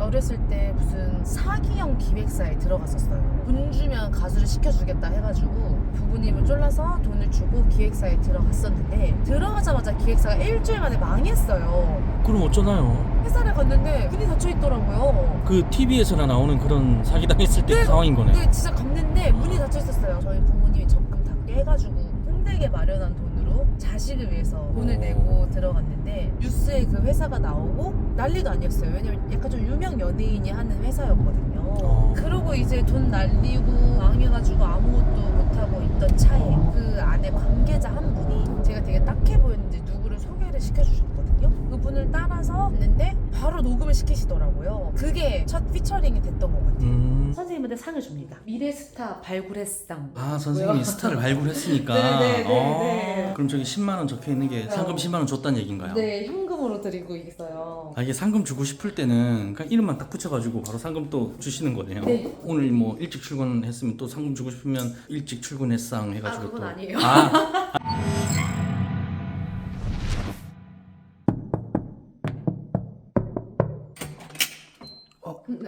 어렸을 때 무슨 사기형 기획사에 들어갔었어요. 돈 주면 가수를 시켜주겠다 해가지고 부모님을 쫄라서 돈을 주고 기획사에 들어갔었는데 들어가자마자 기획사가 일주일 만에 망했어요. 그럼 어쩌나요? 회사를 갔는데 문이 닫혀있더라고요. 그 TV에서나 나오는 그런 사기당했을 때 네, 상황인 거네요. 네, 진짜 갔는데 문이 닫혀있었어요. 저희 부모님이 적금 다 깨가지고 힘들게 마련한 돈으로 자식을 위해서 돈을 내고 들어갔는데 뉴스에 그 회사가 나오고 난리도 아니었어요. 왜냐면 약간 좀 유명 연예인이 하는 회사였거든요. 그러고 이제 돈 날리고 망해가지고 아무것도 못하고 있던 차에 그 안에 관계자 한 분이 제가 되게 딱해 보였는지 누구를 소개를 시켜주셨거든요. 그분을 따라서 갔는데 바로 녹음을 시키시더라고요. 그게 첫 피처링이 됐던 것 같아요. 선생님한테 상을 줍니다. 미래스타 발굴했상. 아, 선생님이 스타를 발굴했으니까. 네. 그럼 저기 10만 원 적혀 있는 게 상금 10만 원 줬다는 얘기인가요? 네, 현금으로 드리고 있어요. 아, 이게 상금 주고 싶을 때는 그냥 이름만 딱 붙여가지고 바로 상금 또 주시는 거네요. 네. 오늘 뭐 일찍 출근했으면 또 상금 주고 싶으면 일찍 출근했상 해가지고 그건 또. 아니에요.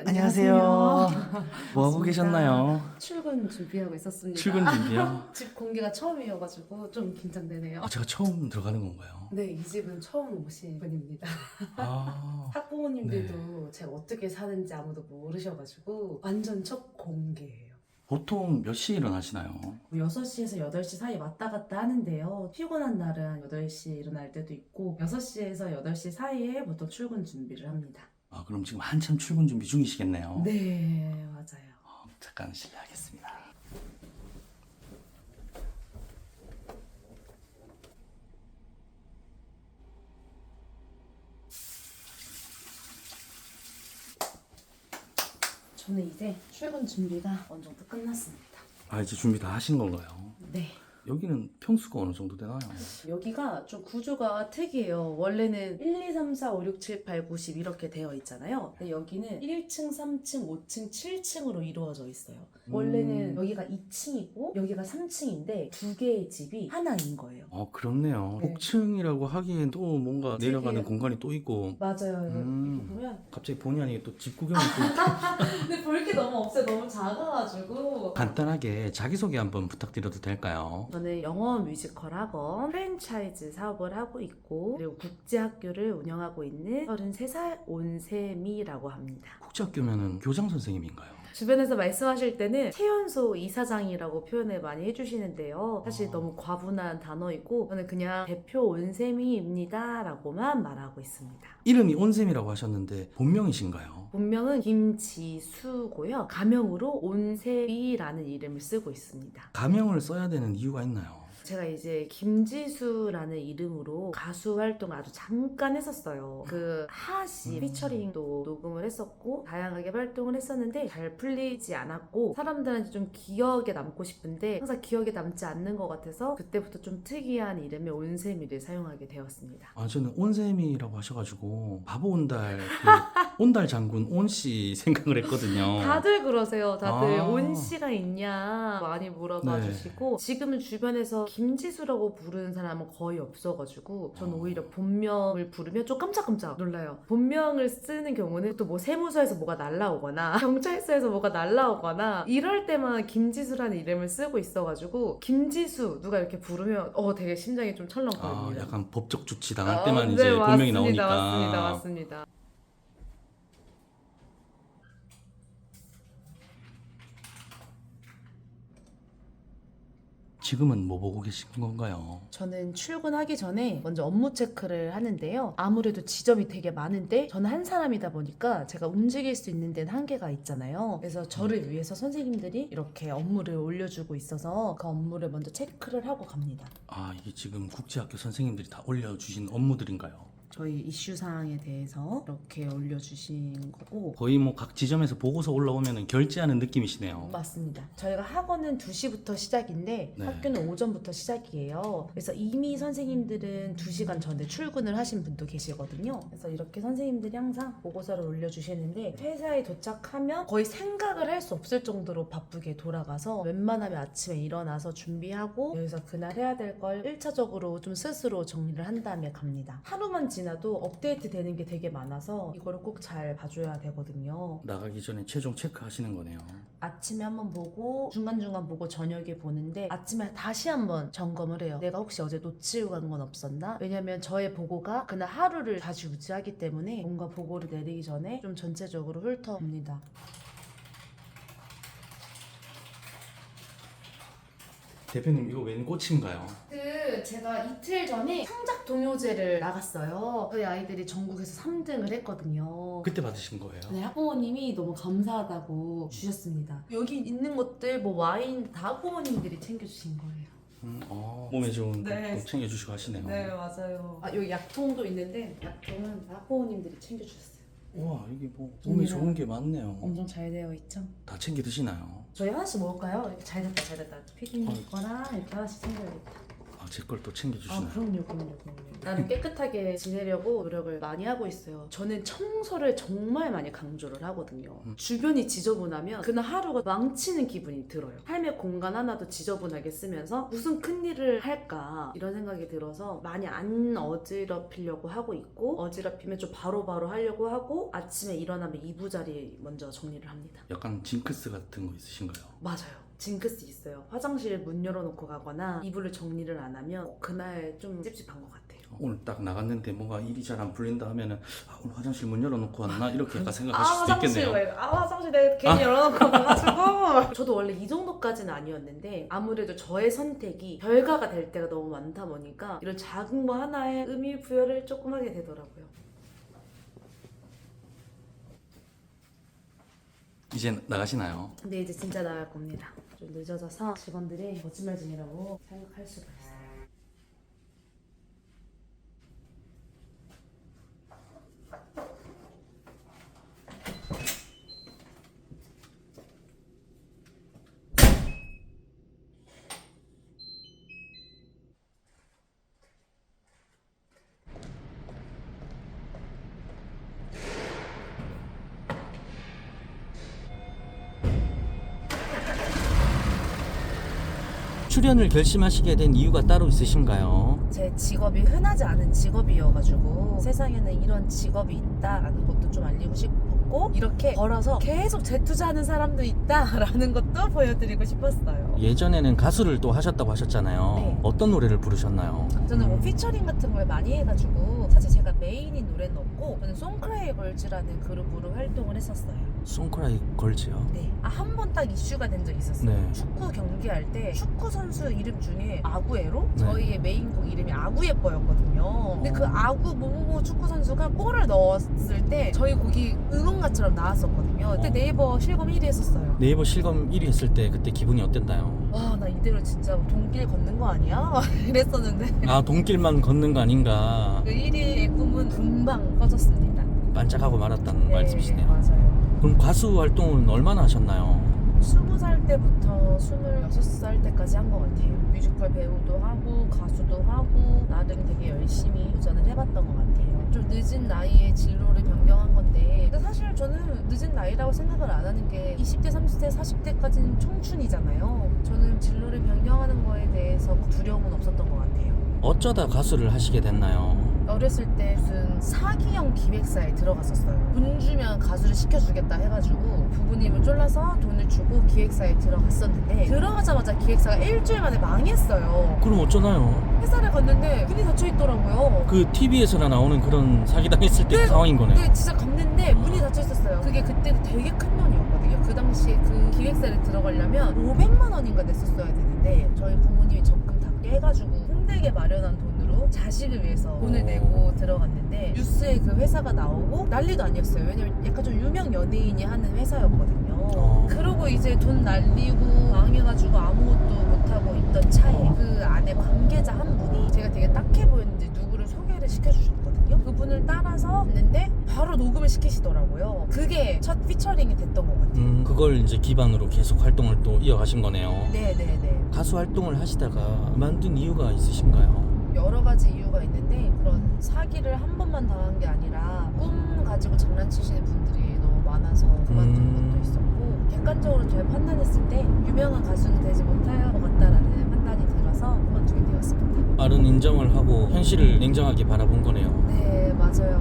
안녕하세요. 뭐 하고 계셨나요? 출근 준비하고 있었습니다. 출근 준비요? 집 공개가 처음이어가지고 좀 긴장되네요. 제가 처음 들어가는 건가요? 네, 이 집은 처음 오신 분입니다. 아, 학부모님들도 제가 어떻게 사는지 아무도 모르셔가지고 완전 첫 공개예요. 보통 몇 시에 일어나시나요? 6시에서 8시 사이 왔다 갔다 하는데요. 피곤한 날은 8시 일어날 때도 있고 6시에서 8시 사이에 보통 출근 준비를 합니다. 아, 그럼 지금 한참 출근 준비 중이시겠네요. 네, 맞아요. 잠깐 실례하겠습니다. 저는 이제 출근 준비가 어느 정도 끝났습니다. 아, 이제 준비 다 하신 건가요? 네. 여기는 평수가 어느 정도 되나요? 여기가 좀 구조가 특이해요. 원래는 1, 2, 3, 4, 5, 6, 7, 8, 9, 10 이렇게 되어 있잖아요. 근데 여기는 1층, 3층, 5층, 7층으로 이루어져 있어요. 원래는 여기가 2층이고 여기가 3층인데 두 개의 집이 하나인 거예요. 그렇네요. 네. 복층이라고 하기엔 또 뭔가 되게- 내려가는 공간이 또 있고. 맞아요. 이거 보면 갑자기 본의 아니게 또 집 구경을 또 근데 볼 게 너무 없어요. 너무 작아가지고. 간단하게 자기소개 한번 부탁드려도 될까요? 저는 영어 뮤지컬 학원 프랜차이즈 사업을 하고 있고 그리고 국제학교를 운영하고 있는 33살 온세미라고 합니다. 국제학교면은 교장 선생님인가요? 주변에서 말씀하실 때는 태연소 이사장이라고 표현을 많이 해주시는데요. 사실 너무 과분한 단어이고 저는 그냥 대표 온세미입니다 라고만 말하고 있습니다. 이름이 온쌤이라고 하셨는데 본명이신가요? 본명은 김지수고요. 가명으로 온세미라는 이름을 쓰고 있습니다. 가명을 써야 되는 이유가 있나요? 제가 이제 김지수라는 이름으로 가수 활동을 아주 잠깐 했었어요. 그 하씨 피처링도 녹음을 했었고 다양하게 활동을 했었는데 잘 풀리지 않았고 사람들한테 좀 기억에 남고 싶은데 항상 기억에 남지 않는 것 같아서 그때부터 좀 특이한 이름의 온세미를 사용하게 되었습니다. 아, 저는 온쌤이라고 하셔가지고 바보 온달 그 온달 장군 온씨 생각을 했거든요. 다들 그러세요. 다들 아. 온씨가 있냐 많이 물어봐 네. 주시고 지금은 주변에서 김지수라고 부르는 사람은 거의 없어가지고 저는 오히려 본명을 부르면 좀 깜짝깜짝 놀라요. 본명을 쓰는 경우는 또 뭐 세무서에서 뭐가 날라오거나 경찰서에서 뭐가 날라오거나 이럴 때만 김지수라는 이름을 쓰고 있어가지고 김지수 누가 이렇게 부르면 되게 심장이 좀 철렁거립니다. 약간 법적 조치 당할 때만 이제 네, 본명이 맞습니다, 나오니까. 맞습니다. 지금은 뭐 보고 계신 건가요? 저는 출근하기 전에 먼저 업무 체크를 하는데요. 아무래도 지점이 되게 많은데 저는 한 사람이다 보니까 제가 움직일 수 있는 데는 한계가 있잖아요. 그래서 저를 위해서 선생님들이 이렇게 업무를 올려주고 있어서 그 업무를 먼저 체크를 하고 갑니다. 아, 이게 지금 국제학교 선생님들이 다 올려주신 업무들인가요? 저희 이슈 사항에 대해서 이렇게 올려주신 거고 거의 뭐 각 지점에서 보고서 올라오면 결제하는 느낌이시네요. 맞습니다. 저희가 학원은 2시부터 시작인데 네. 학교는 오전부터 시작이에요. 그래서 이미 선생님들은 2시간 전에 출근을 하신 분도 계시거든요. 그래서 이렇게 선생님들이 항상 보고서를 올려주시는데 회사에 도착하면 거의 생각을 할 수 없을 정도로 바쁘게 돌아가서 웬만하면 아침에 일어나서 준비하고 여기서 그날 해야 될 걸 1차적으로 좀 스스로 정리를 한 다음에 갑니다. 하루만 지나도 업데이트 되는 게 되게 많아서 이거를 꼭 잘 봐줘야 되거든요. 나가기 전에 최종 체크하시는 거네요. 아침에 한번 보고 중간중간 보고 저녁에 보는데 아침에 다시 한번 점검을 해요. 내가 혹시 어제 놓치고 간 건 없었나? 왜냐면 저의 보고가 그날 하루를 좌지우지하기 때문에 뭔가 보고를 내리기 전에 좀 전체적으로 훑어봅니다. 대표님 이거 웬 꽃인가요? 제가 이틀 전에 창작 동요제를 나갔어요. 저희 아이들이 전국에서 3등을 했거든요. 그때 받으신 거예요? 네, 학부모님이 너무 감사하다고 주셨습니다. 여기 있는 것들 뭐 와인 다 학부모님들이 챙겨주신 거예요. 몸에 좋은 네. 것도 챙겨주시고 하시네요. 맞아요. 여기 약통도 있는데 약통은 다 학부모님들이 챙겨주셨어요. 우와 여기 뭐 몸에 좋은 게 많네요. 엄청 잘 되어 있죠? 다 챙겨 드시나요? 저희 하나씩 먹을까요? 이렇게 잘 됐다. 피디님 거랑 이렇게 하나씩 챙겨야겠다. 제 걸 또 챙겨주시나요? 그럼요. 나는 깨끗하게 지내려고 노력을 많이 하고 있어요. 저는 청소를 정말 많이 강조를 하거든요. 주변이 지저분하면 그날 하루가 망치는 기분이 들어요. 삶의 공간 하나도 지저분하게 쓰면서 무슨 큰일을 할까 이런 생각이 들어서 많이 안 어지럽히려고 하고 있고, 어지럽히면 좀 바로바로 하려고 하고, 아침에 일어나면 이부자리 먼저 정리를 합니다. 약간 징크스 같은 거 있으신가요? 맞아요. 징크스 있어요. 화장실 문 열어놓고 가거나 이불을 정리를 안 하면 그날 좀 찝찝한 것 같아요. 오늘 딱 나갔는데 뭔가 일이 잘 안 풀린다 하면은 오늘 화장실 문 열어놓고 왔나? 이렇게 약간 생각하실 수도 있겠네요. 화장실 내가 괜히 열어놓고 와가지고 저도 원래 이 정도까지는 아니었는데 아무래도 저의 선택이 결과가 될 때가 너무 많다 보니까 이런 작은 거 하나에 의미 부여를 조금 하게 되더라고요. 이제 나가시나요? 근데 이제 진짜 나갈 겁니다. 좀 늦어져서 직원들이 거짓말 중이라고 생각할 수가 있어요. 출연을 결심하시게 된 이유가 따로 있으신가요? 제 직업이 흔하지 않은 직업이어가지고 세상에는 이런 직업이 있다라는 것도 좀 알리고 싶었고, 이렇게 걸어서 계속 재투자하는 사람도 있다라는 것도 보여드리고 싶었어요. 예전에는 가수를 또 하셨다고 하셨잖아요. 네. 어떤 노래를 부르셨나요? 저는 뭐 피처링 같은 걸 많이 해가지고 사실 제가 메인인 노래는 없고, 저는 송크라이 걸즈라는 그룹으로 활동을 했었어요. 송크라이 걸즈요? 네. 한 번 딱 이슈가 된 적이 있었어요. 네. 축구 경기할 때 축구 선수 이름 중에 아구에로? 네. 저희의 메인곡 이름이 아구예뻐였거든요. 근데 그 아구 뭐뭐뭐 축구 선수가 골을 넣었을 때 저희 곡이 응원가처럼 나왔었거든요. 그때 네이버 실검 1위 했었어요. 네이버 실검 1위 했을 때 그때 기분이 어땠나요? 와, 나 이대로 진짜 돈길 걷는 거 아니야? 이랬었는데 돈길만 걷는 거 아닌가 그 1위의 꿈은 금방 꺼졌습니다. 반짝하고 말았다는 말씀이시네요. 맞아요. 그럼 가수 활동은 얼마나 하셨나요? 20살 때부터 26살 때까지 한 것 같아요. 뮤지컬 배우도 하고 가수도 하고 나름 되게 열심히 도전을 해봤던 것 같아요. 좀 늦은 나이에 진로를 변경한 건데, 근데 사실 저는 늦은 나이라고 생각을 안 하는 게 20대, 30대, 40대까지는 청춘이잖아요. 저는 진로를 변경하는 거에 대해서 두려움은 없었던 것 같아요. 어쩌다 가수를 하시게 됐나요? 어렸을 때 무슨 사기형 기획사에 들어갔었어요. 돈 주면 가수를 시켜주겠다 해가지고 부모님을 쫄라서 돈을 주고 기획사에 들어갔었는데, 들어가자마자 기획사가 일주일 만에 망했어요. 그럼 어쩌나요? 회사를 갔는데 문이 닫혀있더라고요. 그 TV에서나 나오는 그런 사기당했을 때 네. 상황인 거네요. 근데 진짜 갔는데 문이 닫혀있었어요. 그게 그때 되게 큰 돈이었거든요. 그 당시에 그 기획사를 들어가려면 500만 원인가 냈었어야 되는데 저희 부모님이 적금 다 깨가지고 힘들게 마련한 돈으로 자식을 위해서 돈을 내고 들어갔는데, 뉴스에 그 회사가 나오고 난리도 아니었어요. 왜냐면 약간 좀 유명 연예인이 하는 회사였거든요. 그러고 이제 돈 날리고 망해가지고 아무것도 못하고 있던 차에 그 안에 관계자 한 분이 제가 되게 딱해 보였는지 누구를 소개를 시켜주셨거든요. 그분을 따라서 갔는데 바로 녹음을 시키시더라고요. 그게 첫 피처링이 됐던 것 같아요. 그걸 이제 기반으로 계속 활동을 또 이어가신 거네요. 네네네. 가수 활동을 하시다가 만든 이유가 있으신가요? 여러 가지 이유가 있는데, 그런 사기를 한 번만 당한 게 아니라 꿈 가지고 장난치시는 분들이 너무 많아서 그만둔 것도 있었고, 객관적으로 잘 판단했을 때 유명한 가수는 되지 못할 것 같다라는 판단이 들어요. 들어가서 그만두게 되었습니다. 빠른 인정을 하고 현실을 냉정하게 바라본 거네요. 네, 맞아요.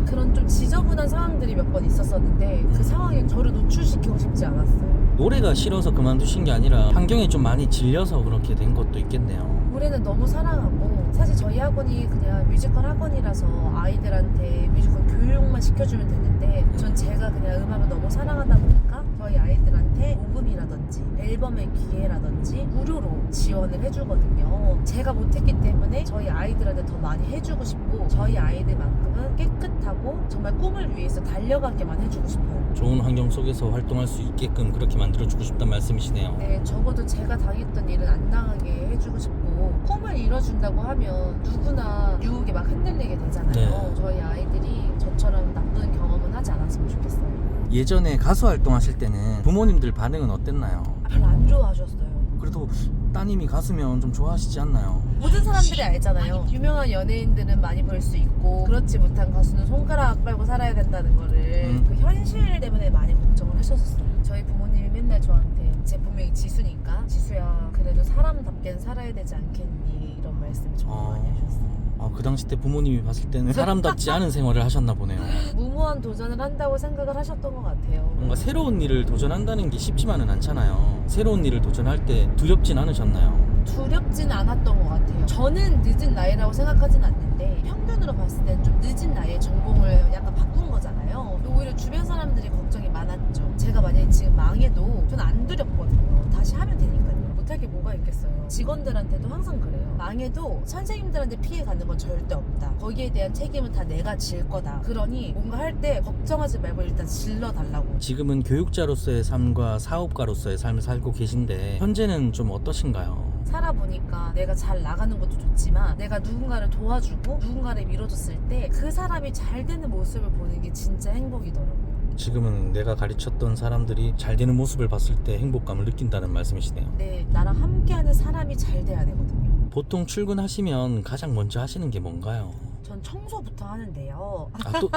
그런 좀 지저분한 상황들이 몇 번 있었었는데 그 상황에 저를 노출시키고 싶지 않았어요. 노래가 싫어서 그만두신 게 아니라 환경에 좀 많이 질려서 그렇게 된 것도 있겠네요. 노래는 너무 사랑하고 사실 저희 학원이 그냥 뮤지컬 학원이라서 아이들한테 뮤지컬 교육만 시켜주면 되는데 전 제가 그냥 음악을 너무 사랑하다 보니까 저희 아이들한테 녹음이라든지 앨범의 기회라든지 무료로 지원을 해주거든요. 제가 못했기 때문에 저희 아이들한테 더 많이 해주고 싶고 저희 아이들만큼은 깨끗하고 정말 꿈을 위해서 달려가게만 해주고 싶어요. 좋은 환경 속에서 활동할 수 있게끔 그렇게 만들어주고 싶단 말씀이시네요. 네, 적어도 제가 당했던 일은 안 당하게 해주고 싶고 꿈을 이뤄준다고 하면 누구나 유혹에 막 흔들리게 되잖아요. 네. 저희 아이들이 저처럼 나쁜 경험은 하지 않았으면 좋겠어요. 예전에 가수 활동하실 때는 부모님들 반응은 어땠나요? 별로 안 좋아하셨어요. 그래도 따님이 가수면 좀 좋아하시지 않나요? 모든 사람들이 알잖아요. 유명한 연예인들은 많이 벌 수 있고 그렇지 못한 가수는 손가락 빨고 살아야 된다는 거를 그 현실 때문에 많이 걱정을 하셨었어요. 저희 부모님이 맨날 저한테 제 본명이 지수니까 지수야 그래도 사람답게는 살아야 되지 않겠니 이런 말씀을 정말 많이 하셨어요. 그 당시 때 부모님이 봤을 때는 사람답지 않은 생활을 하셨나 보네요. 무모한 도전을 한다고 생각을 하셨던 것 같아요. 뭔가 새로운 일을 도전한다는 게 쉽지만은 않잖아요. 새로운 일을 도전할 때 두렵진 않으셨나요? 두렵진 않았던 것 같아요. 저는 늦은 나이라고 생각하진 않는데 평균으로 봤을 때는 좀 늦은 나이에 전공을 약간 바꾼 거잖아요. 오히려 주변 사람들이 걱정이 많았죠. 제가 만약에 지금 망해도 저는 안 두렵거든요. 다시 하면 되니까요. 못할 게 뭐가 있겠어요. 직원들한테도 항상 그래요. 망해도 선생님들한테 피해 가는 건 절대 없다. 거기에 대한 책임은 다 내가 질 거다. 그러니 뭔가 할 때 걱정하지 말고 일단 질러달라고. 지금은 교육자로서의 삶과 사업가로서의 삶을 살고 계신데 현재는 좀 어떠신가요? 살아보니까 내가 잘 나가는 것도 좋지만 내가 누군가를 도와주고 누군가를 밀어줬을 때 그 사람이 잘 되는 모습을 보는 게 진짜 행복이더라고요. 지금은 내가 가르쳤던 사람들이 잘 되는 모습을 봤을 때 행복감을 느낀다는 말씀이시네요. 네, 나랑 함께하는 사람이 잘 돼야 되거든요. 보통 출근하시면 가장 먼저 하시는 게 뭔가요? 전 청소부터 하는데요.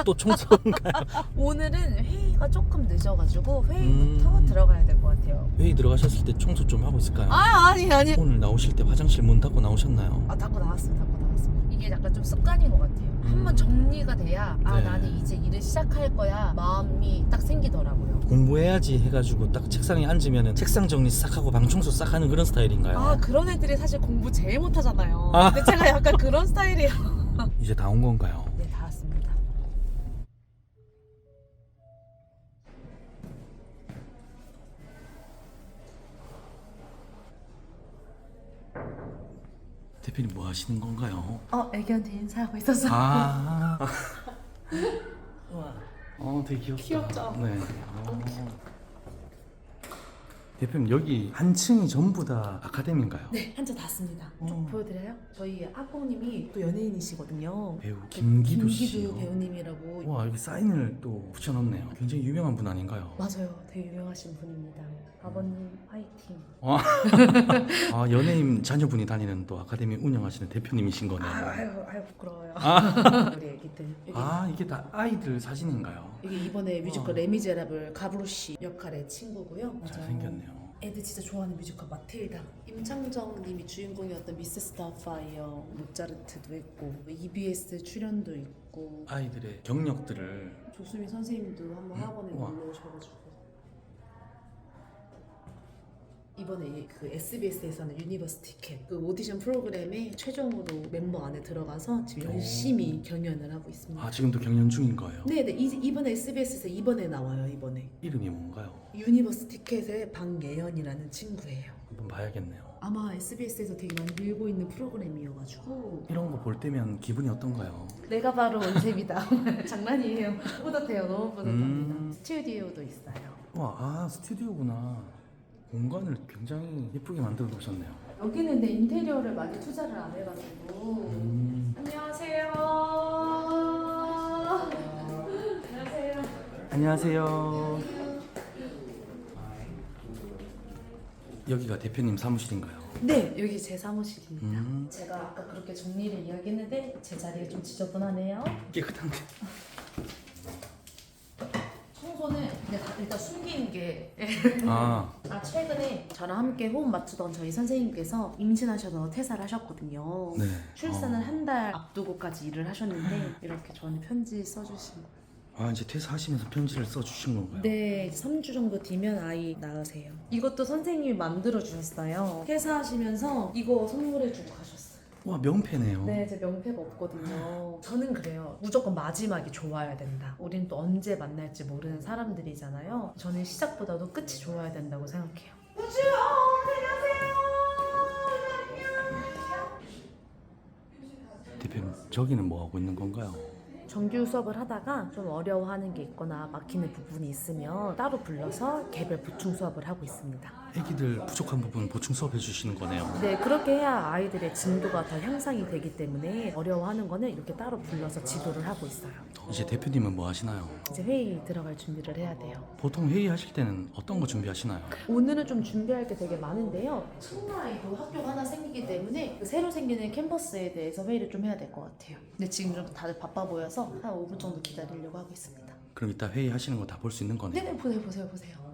또 청소인가요? 오늘은 회의가 조금 늦어가지고 회의부터 들어가야 될 것 같아요. 회의 들어가셨을 때 청소 좀 하고 있을까요? 아니. 오늘 나오실 때 화장실 문 닫고 나오셨나요? 닫고 나왔습니다. 이게 약간 좀 습관인 것 같아요. 한번 정리가 돼야 네. 나는 이제 일을 시작할 거야 마음이 딱 생기더라고요. 공부해야지 해가지고 딱 책상에 앉으면 책상 정리 싹 하고 방 청소 싹 하는 그런 스타일인가요? 그런 애들이 사실 공부 제일 못하잖아요. 아. 근데 제가 약간 그런 스타일이에요. 이제 다 온 건가요? 네, 다 왔습니다. 대표님 뭐 하시는 건가요? 애기한테 인사하고 있었어요. 되게 귀엽다. 귀엽죠? 네. 대표님 여기 한 층이 전부 다 아카데미인가요? 네, 한자 닿습니다. 좀 보여드려요? 저희 학부모님이 또 연예인이시거든요. 배우 김기두 김기두 씨요. 배우님이라고. 와 여기 사인을 또 붙여놓네요. 굉장히 유명한 분 아닌가요? 맞아요, 되게 유명하신 분입니다. 아버님 화이팅. 연예인 자녀분이 다니는 또 아카데미 운영하시는 대표님이신 거네요. 아유 부끄러워요. 우리 애기들. 이게 다 아이들 사진인가요? 이게 이번에 뮤지컬 레미제라블 가브로시 역할의 친구고요. 잘생겼네요. 애들 진짜 좋아하는 뮤지컬 마틸다. 임창정 님이 주인공이었던 미스 스타파이어, 모차르트도 했고 EBS 출연도 있고 아이들의 경력들을 조수미 선생님도 한번 학원에 우와. 놀러 오셔가지고 이번에 그 SBS에서는 유니버스 티켓 그 오디션 프로그램에 최종으로 멤버 안에 들어가서 지금 열심히 경연을 하고 있습니다. 지금도 경연 중인 거예요? 네네, 이번에 SBS에서 이번에 나와요. 이번에 이름이 뭔가요? 유니버스 티켓의 박예연이라는 친구예요. 한번 봐야겠네요. 아마 SBS에서 되게 많이 밀고 있는 프로그램이어가지고 이런 거 볼 때면 기분이 어떤가요? 내가 바로 원쌤이다. 장난이에요. 뿌듯해요. 너무 뿌듯합니다. 스튜디오도 있어요. 스튜디오구나. 공간을 굉장히 예쁘게 만들어 놓으셨네요. 여기는 내 인테리어를 많이 투자를 안 해가지고. 안녕하세요. 안녕하세요. 여기가 대표님 사무실인가요? 네, 여기 제 사무실입니다. 제가 아까 그렇게 정리를 이야기했는데 제 자리가 좀 지저분하네요. 깨끗한데. 청소는 근데 일단 숨기는 게 아, 최근에 저랑 함께 호흡 맞추던 저희 선생님께서 임신하셔서 퇴사를 하셨거든요. 네. 출산을 한 달 앞두고까지 일을 하셨는데 이렇게 저한테 편지 써주신 거예요. 이제 퇴사하시면서 편지를 써주신 건가요? 네, 3주 정도 뒤면 아이 낳으세요. 이것도 선생님이 만들어 주셨어요. 퇴사하시면서 이거 선물해 주고 가셨어요. 와, 명패네요. 네, 제 명패가 없거든요. 저는 그래요. 무조건 마지막이 좋아야 된다. 우린 또 언제 만날지 모르는 사람들이잖아요. 저는 시작보다도 끝이 좋아야 된다고 생각해요. 대표님, 저기는 뭐 하고 있는 건가요? 정규 수업을 하다가 좀 어려워하는 게 있거나 막히는 부분이 있으면 따로 불러서 개별 보충 수업을 하고 있습니다. 애기들 부족한 부분 보충 수업 해주시는 거네요. 네, 그렇게 해야 아이들의 진도가 더 향상이 되기 때문에 어려워하는 거는 이렇게 따로 불러서 지도를 하고 있어요. 이제 대표님은 뭐 하시나요? 이제 회의 들어갈 준비를 해야 돼요. 보통 회의하실 때는 어떤 거 준비하시나요? 오늘은 좀 준비할 게 되게 많은데요. 친구아이도 학교가 하나 생기기 때문에 그 새로 생기는 캠퍼스에 대해서 회의를 좀 해야 될 것 같아요. 근데 지금 좀 다들 바빠 보여서 한 5분 정도 기다리려고 하고 있습니다. 그럼 이따 회의하시는 거 다 볼 수 있는 거네요. 네네, 보세요.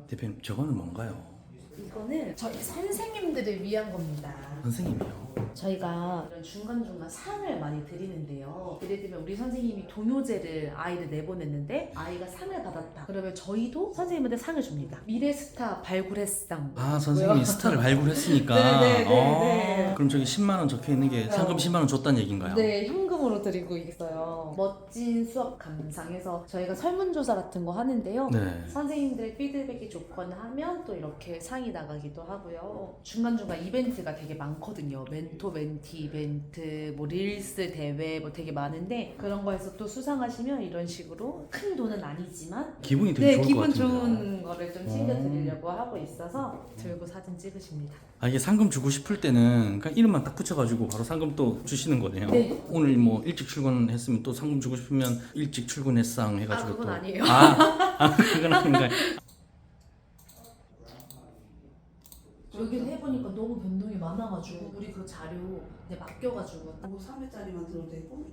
대표님, 저거는 뭔가요? 이거는 저희 선생님들을 위한 겁니다. 선생님이요. 저희가 이런 중간중간 상을 많이 드리는데요. 예를 들면 우리 선생님이 도뇨제를 아이를 내보냈는데 아이가 상을 받았다. 그러면 저희도 선생님한테 상을 줍니다. 미래스타 발굴했상. 선생님이 스타를 발굴했으니까. 네. 그럼 저기 10만 원 적혀 있는 게 상금 10만 원 줬다는 얘기인가요? 네, 현금으로 드리고 있어요. 멋진 수업 감상해서 저희가 설문조사 같은 거 하는데요. 네. 선생님들의 피드백이 좋거나 하면 또 이렇게 상이 나가기도 하고요. 중간중간 이벤트가 되게 많거든요. 멘토, 멘티 이벤트, 뭐 릴스 대회 뭐 되게 많은데 그런 거에서 또 수상하시면 이런 식으로 큰 돈은 아니지만 기분이 되게 좋을 것 기분 같은데요. 좋은 거를 좀 챙겨드리려고 하고 있어서 들고 사진 찍으십니다. 이게 상금 주고 싶을 때는 그냥 이름만 딱 붙여가지고 바로 상금 또 주시는 거네요. 네. 오늘 뭐 일찍 출근했으면 또 상금 주고 싶으면 일찍 출근했상 해가지고 그건 또. 아니에요. 그건 아닌가요? 여기를 해보니까 너무 변동이 많아가지고 우리 그 자료 이제 맡겨가지고 뭐 3회짜리만 들어도 되고?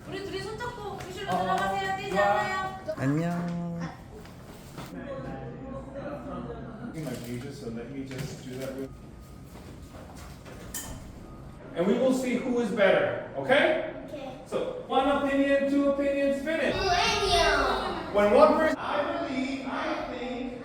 우리 둘이 손잡고 교실로 들어가세요. 뛰지 않아요. 안녕. My pages, so let me just do that. And we will see who is better, okay? Okay. So, one opinion, two opinions, finish. Millennium. When one person, I believe, I think.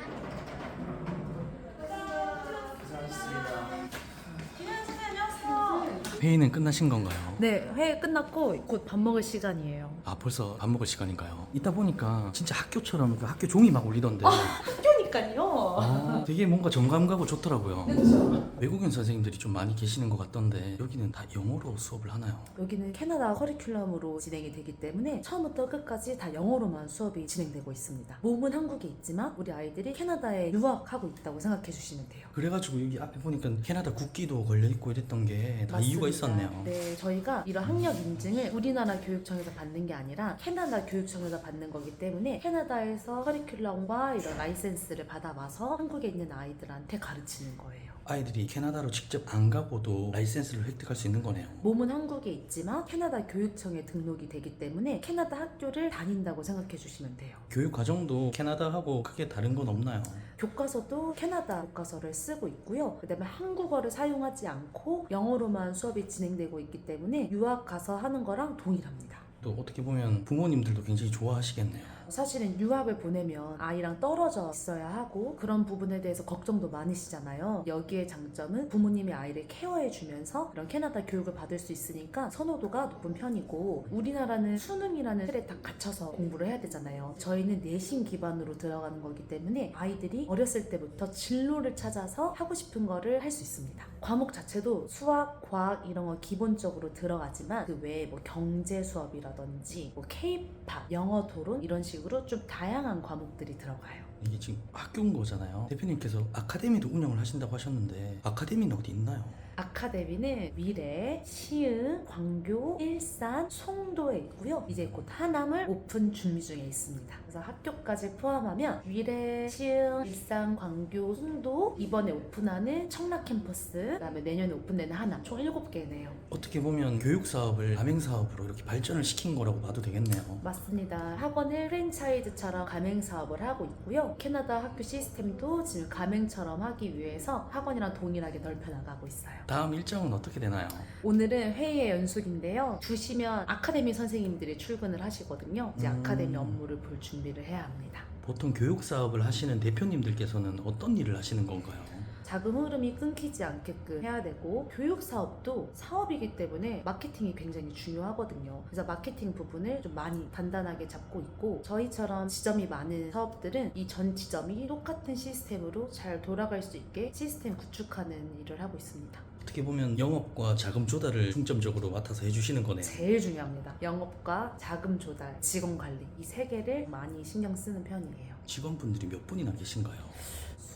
회의는 끝나신 건가요? 네, 회의 끝났고 곧 밥 먹을 시간이에요. 벌써 밥 먹을 시간인가요? 이따 보니까 진짜 학교처럼 그 학교 종이 막 울리던데. 학교니까요. 되게 뭔가 정감 가고 좋더라고요. 그렇죠. 외국인 선생님들이 좀 많이 계시는 것 같던데 여기는 다 영어로 수업을 하나요? 여기는 캐나다 커리큘럼으로 진행이 되기 때문에 처음부터 끝까지 다 영어로만 수업이 진행되고 있습니다. 몸은 한국에 있지만 우리 아이들이 캐나다에 유학하고 있다고 생각해 주시면 돼요. 그래가지고 여기 앞에 보니까 캐나다 국기도 걸려있고 이랬던 게 다 이유가 맞습니다. 있었네요. 네, 저희가 이런 학력 인증을 우리나라 교육청에서 받는 게 아니라 캐나다 교육청에서 받는 거기 때문에 캐나다에서 커리큘럼과 이런 라이센스를 받아와서 한국에 있는 아이들한테 가르치는 거예요. 아이들이 캐나다로 직접 안 가고도 라이센스를 획득할 수 있는 거네요. 몸은 한국에 있지만 캐나다 교육청에 등록이 되기 때문에 캐나다 학교를 다닌다고 생각해 주시면 돼요. 교육 과정도 캐나다하고 크게 다른 건 없나요? 교과서도 캐나다 교과서를 쓰고 있고요. 그 다음에 한국어를 사용하지 않고 영어로만 수업이 진행되고 있기 때문에 유학 가서 하는 거랑 동일합니다. 또 어떻게 보면 부모님들도 굉장히 좋아하시겠네요. 사실은 유학을 보내면 아이랑 떨어져 있어야 하고 그런 부분에 대해서 걱정도 많으시잖아요. 여기의 장점은 부모님이 아이를 케어해주면서 이런 캐나다 교육을 받을 수 있으니까 선호도가 높은 편이고, 우리나라는 수능이라는 틀에 다 갇혀서 공부를 해야 되잖아요. 저희는 내신 기반으로 들어가는 거기 때문에 아이들이 어렸을 때부터 진로를 찾아서 하고 싶은 거를 할 수 있습니다. 과목 자체도 수학, 과학 이런 거 기본적으로 들어가지만 그 외에 뭐 경제 수업이라든지 뭐 K-팝, 영어 토론 이런 식으로 좀 다양한 과목들이 들어가요. 이게 지금 학교인 거잖아요. 대표님께서 아카데미도 운영을 하신다고 하셨는데 아카데미는 어디 있나요? 아카데미는 미래, 시흥, 광교, 일산, 송도에 있고요. 이제 곧 하남을 오픈 준비 중에 있습니다. 그래서 그래서 학교까지 포함하면 위례, 시흥, 일산, 광교, 송도, 이번에 오픈하는 청라 캠퍼스, 그다음에 내년에 오픈되는 하남, 총 7개네요. 어떻게 보면 교육 사업을 가맹 사업으로 이렇게 발전을 시킨 거라고 봐도 되겠네요. 맞습니다. 학원을 프랜차이즈처럼 가맹 사업을 하고 있고요. 캐나다 학교 시스템도 지금 가맹처럼 하기 위해서 학원이랑 동일하게 넓혀나가고 있어요. 다음 일정은 어떻게 되나요? 오늘은 회의의 연속인데요. 2시면 아카데미 선생님들이 출근을 하시거든요. 이제 아카데미 업무를 볼 준비를 해야 합니다. 보통 교육 사업을 하시는 대표님들께서는 어떤 일을 하시는 건가요? 자금 흐름이 끊기지 않게끔 해야 되고, 교육 사업도 사업이기 때문에 마케팅이 굉장히 중요하거든요. 그래서 마케팅 부분을 좀 많이 단단하게 잡고 있고, 저희처럼 지점이 많은 사업들은 이 전 지점이 똑같은 시스템으로 잘 돌아갈 수 있게 시스템 구축하는 일을 하고 있습니다. 어떻게 보면 영업과 자금 조달을 중점적으로 맡아서 해주시는 거네요. 제일 중요합니다. 영업과 자금 조달, 직원 관리, 이 3개를 많이 신경 쓰는 편이에요. 직원분들이 몇 분이나 계신가요?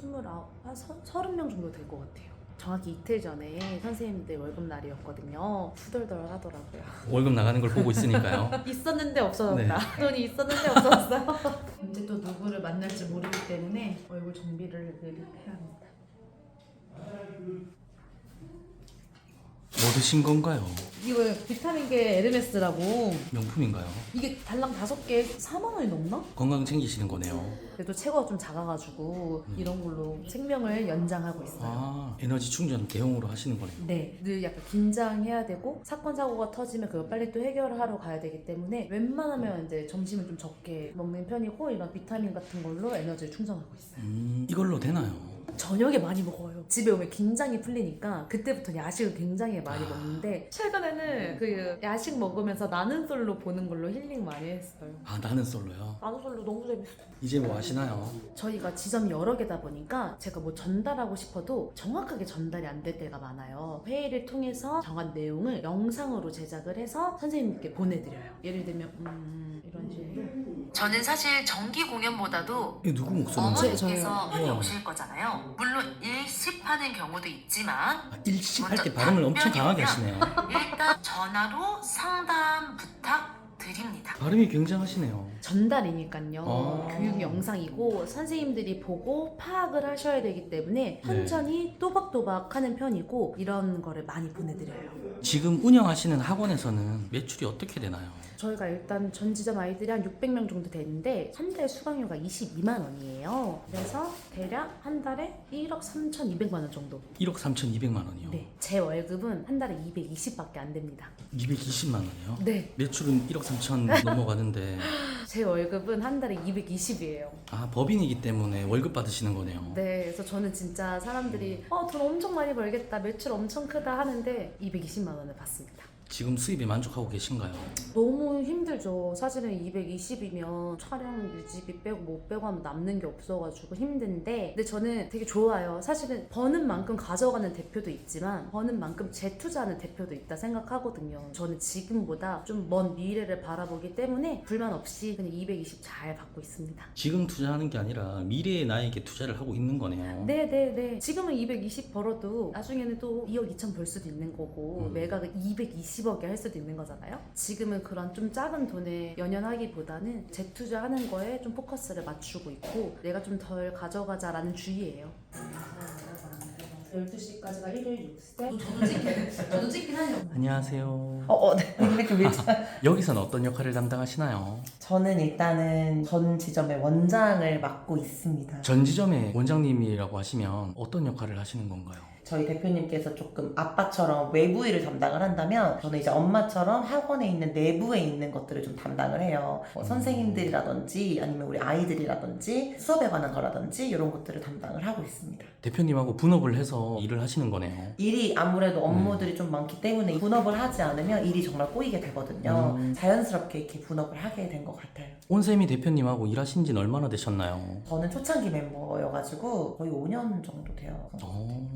29, 한 30명 정도 될 것 같아요. 정확히 이틀 전에 선생님들 월급날이었거든요. 후덜덜 하더라고요. 월급 나가는 걸 보고 있으니까요. 있었는데 없어졌다. 네. 돈이 있었는데 없어졌어요. 이제 또 누구를 만날지 모르기 때문에 얼굴 정비를 늘 해야 합니다. 뭐 드신 건가요? 이거 비타민계 에르메스라고, 명품인가요? 이게 달랑 5개 4만 원이 넘나? 건강 챙기시는 거네요. 그래도 체구가 좀 작아가지고 이런 걸로 생명을 연장하고 있어요. 아, 에너지 충전 대용으로 하시는 거네요. 네, 늘 약간 긴장해야 되고, 사건 사고가 터지면 그걸 빨리 또 해결을 하러 가야 되기 때문에 웬만하면 이제 점심을 좀 적게 먹는 편이고, 이런 비타민 같은 걸로 에너지를 충전하고 있어요. 이걸로 되나요? 저녁에 많이 먹어요. 집에 오면 긴장이 풀리니까 그때부터 야식을 굉장히 많이 먹는데, 최근에는 그 야식 먹으면서 나는 솔로 보는 걸로 힐링 많이 했어요. 아, 나는 솔로요? 나는 솔로 너무 재밌어. 이제 뭐 하시나요? 저희가 지점이 여러 개다 보니까 제가 뭐 전달하고 싶어도 정확하게 전달이 안 될 때가 많아요. 회의를 통해서 정한 내용을 영상으로 제작을 해서 선생님께 보내드려요. 예를 들면 이런 식으로. 저는 사실 정기 공연보다도 이거 누구 목소리인가요? 어머니께서 많이 우와. 오실 거잖아요. 물론 일십하는 경우도 있지만 아, 일식할 때 발음을 엄청 강하게 하시네요. 일단 전화로 상담 부탁드립니다. 발음이 굉장하시네요. 전달이니까요. 아. 교육 영상이고 선생님들이 보고 파악을 하셔야 되기 때문에 천천히 또박또박 하는 편이고, 이런 거를 많이 보내드려요. 지금 운영하시는 학원에서는 매출이 어떻게 되나요? 저희가 일단 전 지점 아이들이 한 600명 정도 되는데 한 달 수강료가 22만 원이에요. 그래서 대략 한 달에 1억 3,200만 원 정도. 1억 3,200만 원이요. 네, 제 월급은 한 달에 220밖에 안 됩니다. 220만 원이요? 네, 매출은 1억 3천 넘어가는데 제 월급은 한 달에 220이에요. 아, 법인이기 때문에 월급 받으시는 거네요. 네, 그래서 저는 진짜 사람들이 돈 엄청 많이 벌겠다, 매출 엄청 크다 하는데 220만 원을 받습니다. 지금 수입에 만족하고 계신가요? 너무 힘들죠. 사실은 220이면 촬영 유지비 빼고 못 빼고 하면 남는 게 없어가지고 힘든데, 근데 저는 되게 좋아요. 사실은 버는 만큼 가져가는 대표도 있지만 버는 만큼 재투자하는 대표도 있다 생각하거든요. 저는 지금보다 좀 먼 미래를 바라보기 때문에 불만 없이 그냥 220 잘 받고 있습니다. 지금 투자하는 게 아니라 미래의 나에게 투자를 하고 있는 거네요. 네네네. 지금은 220 벌어도 나중에는 또 2억 2천 벌 수도 있는 거고, 매각을 220억에 할 수도 있는 거잖아요. 지금은 그런 좀 작은 돈에 연연하기보다는 재투자하는 거에 좀 포커스를 맞추고 있고, 내가 좀 덜 가져가자라는 주의예요. 12시까지가 일요일 6세. 저도 찍긴 하네요. 안녕하세요. 네. 이렇게 밀착. 여기서는 어떤 역할을 담당하시나요? 저는 일단은 전 지점의 원장을 맡고 있습니다. 전 지점의 원장님이라고 하시면 어떤 역할을 하시는 건가요? 저희 대표님께서 조금 아빠처럼 외부 일을 담당을 한다면, 저는 이제 엄마처럼 학원에 있는 내부에 있는 것들을 좀 담당을 해요. 뭐 선생님들이라든지 아니면 우리 아이들이라든지 수업에 관한 거라든지 이런 것들을 담당을 하고 있습니다. 대표님하고 분업을 해서 일을 하시는 거네요. 일이 아무래도 업무들이 좀 많기 때문에 분업을 하지 않으면 일이 정말 꼬이게 되거든요. 자연스럽게 이렇게 분업을 하게 된 것 같아요. 온세미 대표님하고 일하신 지는 얼마나 되셨나요? 저는 초창기 멤버여가지고 거의 5년 정도 돼요.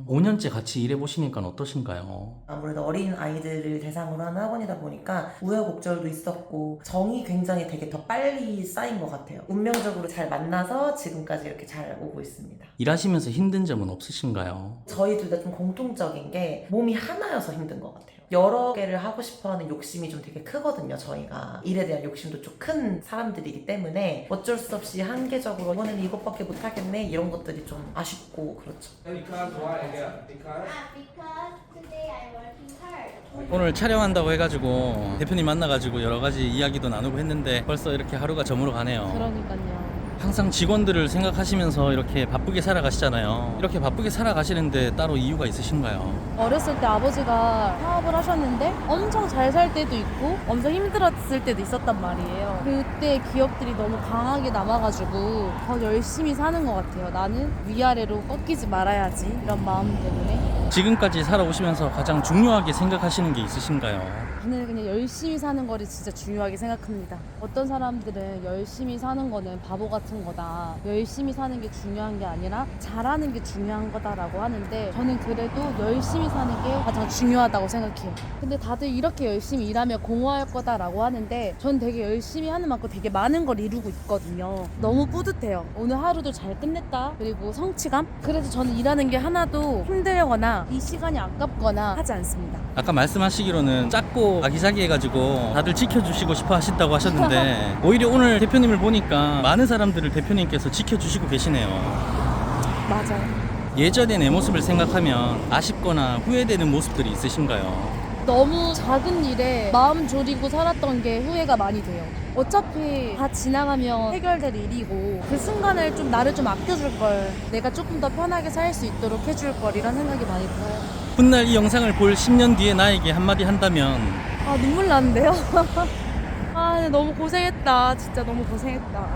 5년째 같이 일해보시니까 어떠신가요? 아무래도 어린 아이들을 대상으로 하는 학원이다 보니까 우여곡절도 있었고 정이 굉장히 되게 더 빨리 쌓인 것 같아요. 운명적으로 잘 만나서 지금까지 이렇게 잘 오고 있습니다. 일하시면서 힘든 점은 없으신가요? 저희 둘 다 좀 공통적인 게 몸이 하나여서 힘든 것 같아요. 여러 개를 하고 싶어하는 욕심이 좀 되게 크거든요. 저희가 일에 대한 욕심도 좀 큰 사람들이기 때문에 어쩔 수 없이 한계적으로 이번에는 이것밖에 못하겠네 이런 것들이 좀 아쉽고 그렇죠. Because why again? Because Because today I'm working hard. 오늘 촬영한다고 해가지고 대표님 만나가지고 여러 가지 이야기도 나누고 했는데 벌써 이렇게 하루가 저물어 가네요. 그러니까요. 항상 직원들을 생각하시면서 이렇게 바쁘게 살아가시잖아요. 이렇게 바쁘게 살아가시는데 따로 이유가 있으신가요? 어렸을 때 아버지가 사업을 하셨는데 엄청 잘 살 때도 있고 엄청 힘들었을 때도 있었단 말이에요. 그때 기억들이 너무 강하게 남아가지고 더 열심히 사는 것 같아요. 나는 위아래로 꺾이지 말아야지 이런 마음 때문에. 지금까지 살아오시면서 가장 중요하게 생각하시는 게 있으신가요? 저는 그냥 열심히 사는 거를 진짜 중요하게 생각합니다. 어떤 사람들은 열심히 사는 거는 바보 같은 거다. 열심히 사는 게 중요한 게 아니라 잘하는 게 중요한 거다라고 하는데 저는 그래도 열심히 사는 게 가장 중요하다고 생각해요. 근데 다들 이렇게 열심히 일하면 공허할 거다라고 하는데 전 되게 열심히 하는 만큼 되게 많은 걸 이루고 있거든요. 너무 뿌듯해요. 오늘 하루도 잘 끝냈다. 그리고 성취감? 그래서 저는 일하는 게 하나도 힘들거나 이 시간이 아깝거나 하지 않습니다. 아까 말씀하시기로는 작고 아기자기해가지고 다들 지켜주시고 싶어 하신다고 하셨는데 오히려 오늘 대표님을 보니까 많은 사람들을 대표님께서 지켜주시고 계시네요. 맞아요. 예전의 내 모습을 생각하면 아쉽거나 후회되는 모습들이 있으신가요? 너무 작은 일에 마음 졸이고 살았던 게 후회가 많이 돼요. 어차피 다 지나가면 해결될 일이고 그 순간을 좀 나를 좀 아껴줄 걸, 내가 조금 더 편하게 살 수 있도록 해줄 걸 이런 생각이 많이 들어요. 훗날 이 영상을 볼 10년 뒤에 나에게 한마디 한다면 아 눈물 나는데요? 아 근데 너무 고생했다. 진짜 너무 고생했다.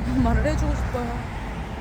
그런 말을 해주고 싶어요.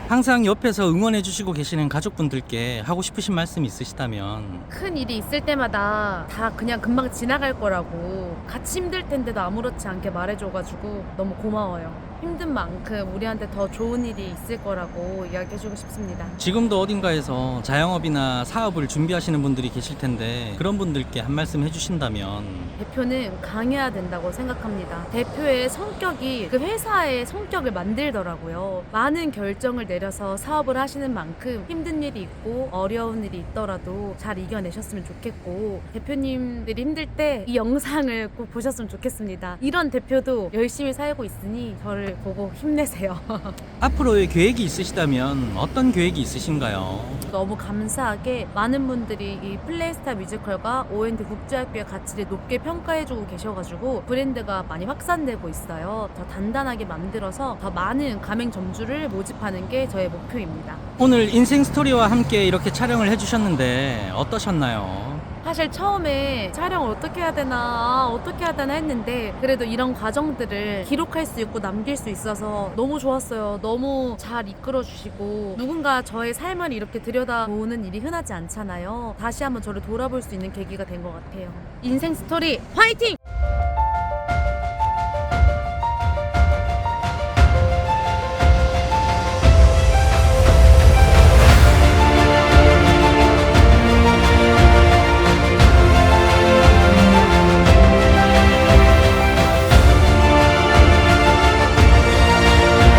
항상 옆에서 응원해주시고 계시는 가족분들께 하고 싶으신 말씀 있으시다면 큰 일이 있을 때마다 다 그냥 금방 지나갈 거라고 같이 힘들 텐데도 아무렇지 않게 말해줘가지고 너무 고마워요. 힘든 만큼 우리한테 더 좋은 일이 있을 거라고 이야기해주고 싶습니다. 지금도 어딘가에서 자영업이나 사업을 준비하시는 분들이 계실 텐데 그런 분들께 한 말씀 해주신다면 대표는 강해야 된다고 생각합니다. 대표의 성격이 그 회사의 성격을 만들더라고요. 많은 결정을 내려서 사업을 하시는 만큼 힘든 일이 있고 어려운 일이 있더라도 잘 이겨내셨으면 좋겠고 대표님들이 힘들 때 이 영상을 꼭 보셨으면 좋겠습니다. 이런 대표도 열심히 살고 있으니 저를 보고 힘내세요. 앞으로의 계획이 있으시다면 어떤 계획이 있으신가요? 너무 감사하게 많은 분들이 이 플레이스타 뮤지컬과 O&D 국제학교의 가치를 높게 평가해주고 계셔가지고 브랜드가 많이 확산되고 있어요. 더 단단하게 만들어서 더 많은 가맹점주를 모집하는 게 저의 목표입니다. 오늘 인생 스토리와 함께 이렇게 촬영을 해주셨는데 어떠셨나요? 사실 처음에 촬영을 어떻게 해야 되나 어떻게 해야 되나 했는데 그래도 이런 과정들을 기록할 수 있고 남길 수 있어서 너무 좋았어요. 너무 잘 이끌어 주시고 누군가 저의 삶을 이렇게 들여다보는 일이 흔하지 않잖아요. 다시 한번 저를 돌아볼 수 있는 계기가 된 것 같아요. 인생 스토리 화이팅!